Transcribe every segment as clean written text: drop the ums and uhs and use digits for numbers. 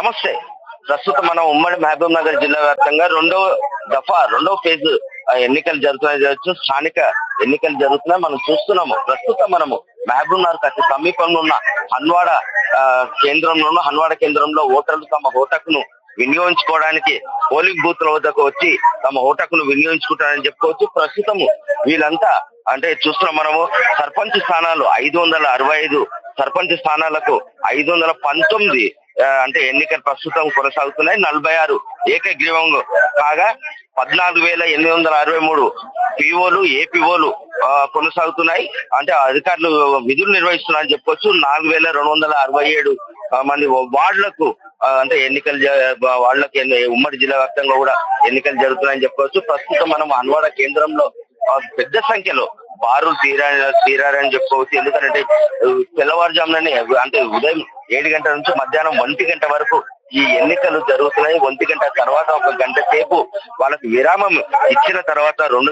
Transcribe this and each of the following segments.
నమస్తే. ప్రస్తుతం మనం ఉమ్మడి మహబూబ్ నగర్ జిల్లా వ్యాప్తంగా రెండవ ఫేజ్ ఎన్నికలు జరుగుతున్నాయి. స్థానిక ఎన్నికలు జరుగుతున్నాయి. మనం చూస్తున్నాము. ప్రస్తుతం మనము మహబూబ్ నగర్ అతి సమీపంలో ఉన్న హన్వాడ హన్వాడ కేంద్రంలో ఓటర్లు తమ ఓటకును వినియోగించుకోవడానికి పోలింగ్ బూత్ల వద్దకు వచ్చి తమ ఓటకును వినియోగించుకుంటారని చెప్పుకోవచ్చు. ప్రస్తుతము వీళ్ళంతా అంటే చూస్తున్నాం మనము సర్పంచ్ స్థానాలు 565 సర్పంచ్ స్థానాలకు 519 అంటే ఎన్నికలు ప్రస్తుతం కొనసాగుతున్నాయి. 46 ఏకగ్రీవం కాగా 14,863 పిఓలు ఏపీఓలు కొనసాగుతున్నాయి. అంటే అధికారులు విధులు నిర్వహిస్తున్నారని చెప్పుకోవచ్చు. 4,267 మంది వార్డులకు అంటే వాళ్ళకి ఉమ్మడి జిల్లా వ్యాప్తంగా కూడా ఎన్నికలు జరుగుతున్నాయని చెప్పుకోవచ్చు. ప్రస్తుతం మనం హన్వాడ కేంద్రంలో పెద్ద సంఖ్యలో బారులు తీరారని చెప్పుకోవచ్చు. ఎందుకంటే తెల్లవారుజాముననే అంటే ఉదయం 7 గంటల నుంచి మధ్యాహ్నం 1 గంట వరకు ఈ ఎన్నికలు జరుగుతున్నాయి. 1 గంట తర్వాత 1 గంట సేపు వాళ్ళకి విరామం ఇచ్చిన తర్వాత 2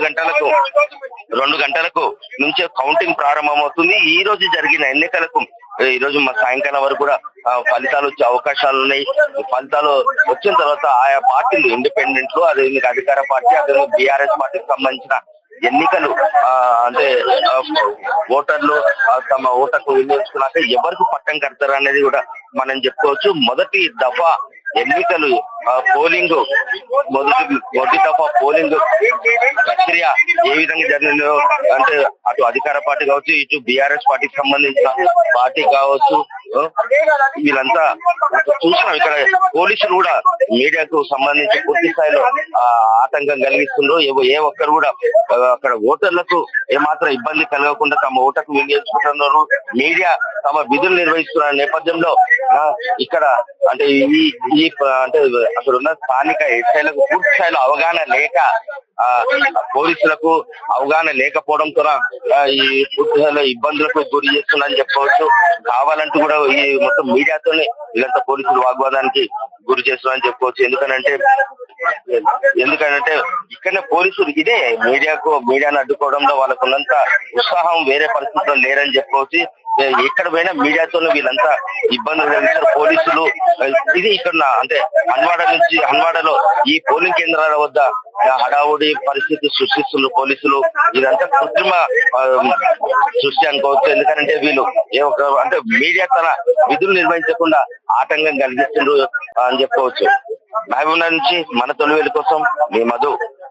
గంటలకు నుంచే కౌంటింగ్ ప్రారంభమవుతుంది. ఈ రోజు జరిగిన ఎన్నికలకు ఈ రోజు మా సాయంకాలం వరకు కూడా ఫలితాలు వచ్చే అవకాశాలు ఉన్నాయి. ఫలితాలు వచ్చిన తర్వాత ఆయా పార్టీలు ఇండిపెండెంట్లు, అదే అధికార పార్టీ, అదే బీఆర్ఎస్ పార్టీకి సంబంధించిన ఎన్నికలు అంటే ఓటర్లు తమ ఓటకు వినియోగించుకున్నాక ఎవరికి పట్టం కడతారు అనేది కూడా మనం చెప్పుకోవచ్చు. మొదటి దఫా ఎన్నికలు మొదటి దఫా పోలింగ్ ప్రక్రియ ఏ విధంగా జరిగిందో అంటే అటు అధికార పార్టీ కావచ్చు, ఇటు బీఆర్ఎస్ పార్టీకి సంబంధించిన పార్టీ కావచ్చు, వీళ్ళంతా చూస్తున్నాం. ఇక్కడ పోలీసులు కూడా మీడియాకు సంబంధించి పూర్తి స్థాయిలో ఆటంకం కలిగిస్తుండ్రు. ఏ ఒక్కరు కూడా అక్కడ ఓటర్లకు ఏమాత్రం ఇబ్బంది కలగకుండా తమ ఓటకు వినియోగించుకుంటున్నారు. మీడియా తమ విధులు నిర్వహిస్తున్న నేపథ్యంలో ఇక్కడ అంటే అంటే అక్కడ ఉన్న స్థానిక ఎస్ఐలకు పూర్తి స్థాయిలో అవగాహన లేక పోలీసులకు అవగాహన లేకపోవడంతో ఈ పూర్తి స్థాయిలో ఇబ్బందులకు గురి చేస్తున్నారని చెప్పవచ్చు. కావాలంటూ కూడా ఈ మొత్తం మీడియాతోనే వీళ్ళంతా పోలీసులు వాగ్వాదానికి గురి చేస్తున్నారని చెప్పుకోవచ్చు. ఎందుకంటే ఇక్కడనే పోలీసులు ఇదే మీడియాను అడ్డుకోవడంలో వాళ్ళకు ఉన్నంత ఉత్సాహం వేరే పరిస్థితుల్లో లేరని చెప్పుకోవచ్చు. ఎక్కడ పోయినా మీడియాతోనే వీళ్ళంతా ఇబ్బందులు కలిగిస్తారు పోలీసులు. ఇది ఇక్కడ అంటే హన్వాడలో ఈ పోలింగ్ కేంద్రాల వద్ద హడావుడి పరిస్థితి సృష్టిస్తున్నారు పోలీసులు. ఇదంతా కృత్రిమ సృష్టి అనుకోవచ్చు. ఎందుకంటే వీళ్ళు అంటే మీడియా తన విధులు నిర్వహించకుండా ఆటంకం కలిగిస్తున్నారు అని చెప్పుకోవచ్చు. మహబూబ్ నగర్ నుంచి మన తొలివేలు కోసం మీ మధు.